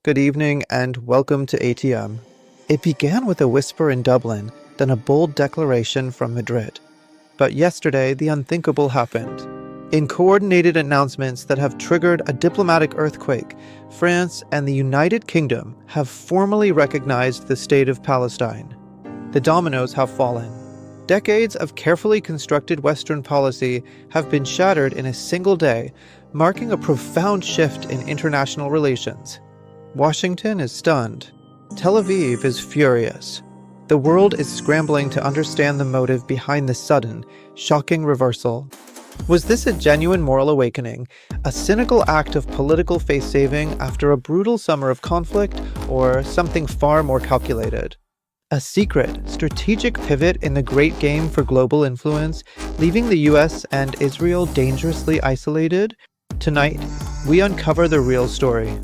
good evening, and welcome to ATM. It began with a whisper in Dublin, then a bold declaration from Madrid. But yesterday, the unthinkable happened. In coordinated announcements that have triggered a diplomatic earthquake, France and the United Kingdom have formally recognized the State of Palestine. The dominoes have fallen. Decades of carefully constructed Western policy have been shattered in a single day, marking a profound shift in international relations. Washington is stunned. Tel Aviv is furious. The world is scrambling to understand the motive behind the sudden, shocking reversal. Was this a genuine moral awakening, a cynical act of political face-saving after a brutal summer of conflict, or something far more calculated? A secret, strategic pivot in the great game for global influence, leaving the US and Israel dangerously isolated? Tonight, we uncover the real story.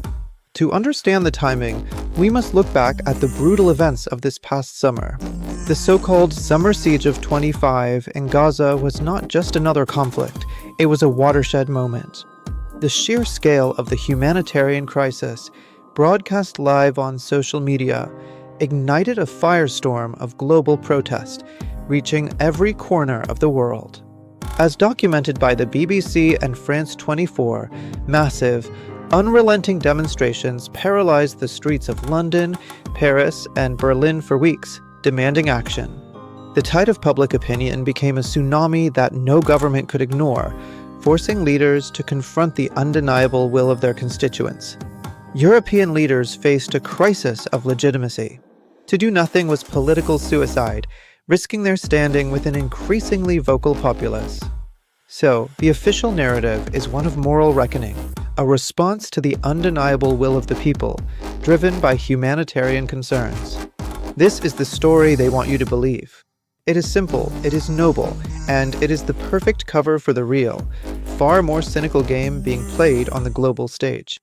To understand the timing, we must look back at the brutal events of this past summer. The so-called Summer Siege of 25 in Gaza was not just another conflict, it was a watershed moment. The sheer scale of the humanitarian crisis, broadcast live on social media, ignited a firestorm of global protest, reaching every corner of the world. As documented by the BBC and France 24, massive, unrelenting demonstrations paralyzed the streets of London, Paris, and Berlin for weeks, demanding action. The tide of public opinion became a tsunami that no government could ignore, forcing leaders to confront the undeniable will of their constituents. European leaders faced a crisis of legitimacy. To do nothing was political suicide, risking their standing with an increasingly vocal populace. So, the official narrative is one of moral reckoning, a response to the undeniable will of the people, driven by humanitarian concerns. This is the story they want you to believe. It is simple, it is noble, and it is the perfect cover for the real, far more cynical game being played on the global stage.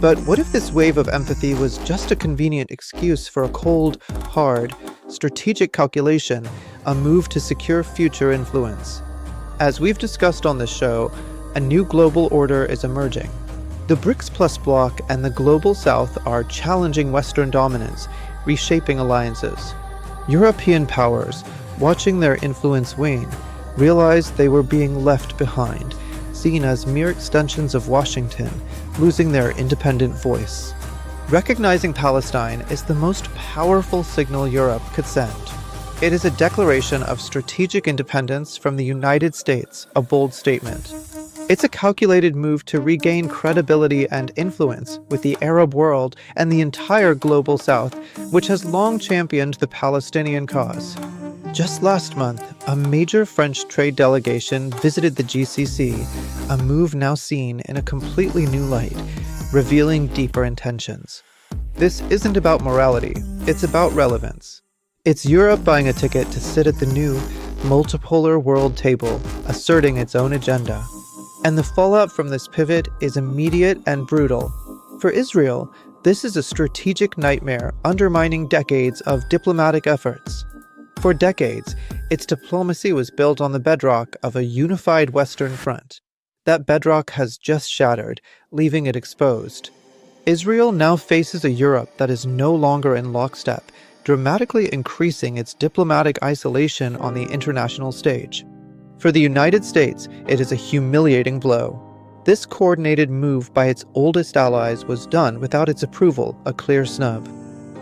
But what if this wave of empathy was just a convenient excuse for a cold, hard, strategic calculation, a move to secure future influence? As we've discussed on this show, a new global order is emerging. The BRICS Plus bloc and the Global South are challenging Western dominance, reshaping alliances. European powers, watching their influence wane, realized they were being left behind, seen as mere extensions of Washington, losing their independent voice. Recognizing Palestine is the most powerful signal Europe could send. It is a declaration of strategic independence from the United States, a bold statement. It's a calculated move to regain credibility and influence with the Arab world and the entire Global South, which has long championed the Palestinian cause. Just last month, a major French trade delegation visited the GCC, a move now seen in a completely new light, revealing deeper intentions. This isn't about morality, it's about relevance. It's Europe buying a ticket to sit at the new, multipolar world table, asserting its own agenda. And the fallout from this pivot is immediate and brutal. For Israel, this is a strategic nightmare undermining decades of diplomatic efforts. For decades, its diplomacy was built on the bedrock of a unified Western front. That bedrock has just shattered, leaving it exposed. Israel now faces a Europe that is no longer in lockstep, dramatically increasing its diplomatic isolation on the international stage. For the United States, it is a humiliating blow. This coordinated move by its oldest allies was done without its approval, a clear snub.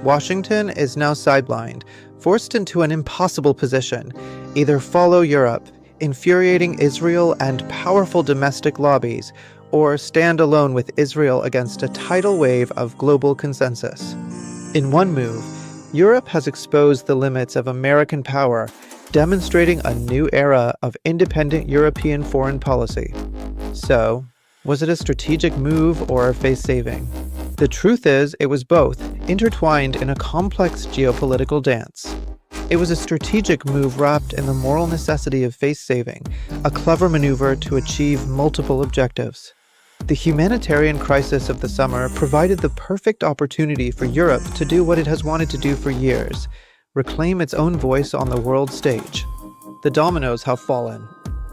Washington is now sidelined, forced into an impossible position: either follow Europe, infuriating Israel and powerful domestic lobbies, or stand alone with Israel against a tidal wave of global consensus. In one move, Europe has exposed the limits of American power, demonstrating a new era of independent European foreign policy. So, was it a strategic move or face-saving? The truth is, it was both, intertwined in a complex geopolitical dance. It was a strategic move wrapped in the moral necessity of face-saving, a clever maneuver to achieve multiple objectives. The humanitarian crisis of the summer provided the perfect opportunity for Europe to do what it has wanted to do for years: reclaim its own voice on the world stage. The dominoes have fallen.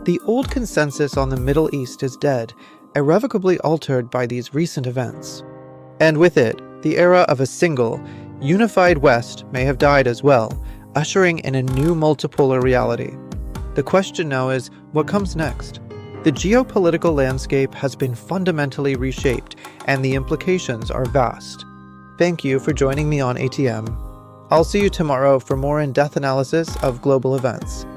The old consensus on the Middle East is dead, irrevocably altered by these recent events. And with it, The era of a single, unified West may have died as well, ushering in a new multipolar reality. The question now is, what comes next? The geopolitical landscape has been fundamentally reshaped, and the implications are vast. Thank you for joining me on ATM. I'll see you tomorrow for more in-depth analysis of global events.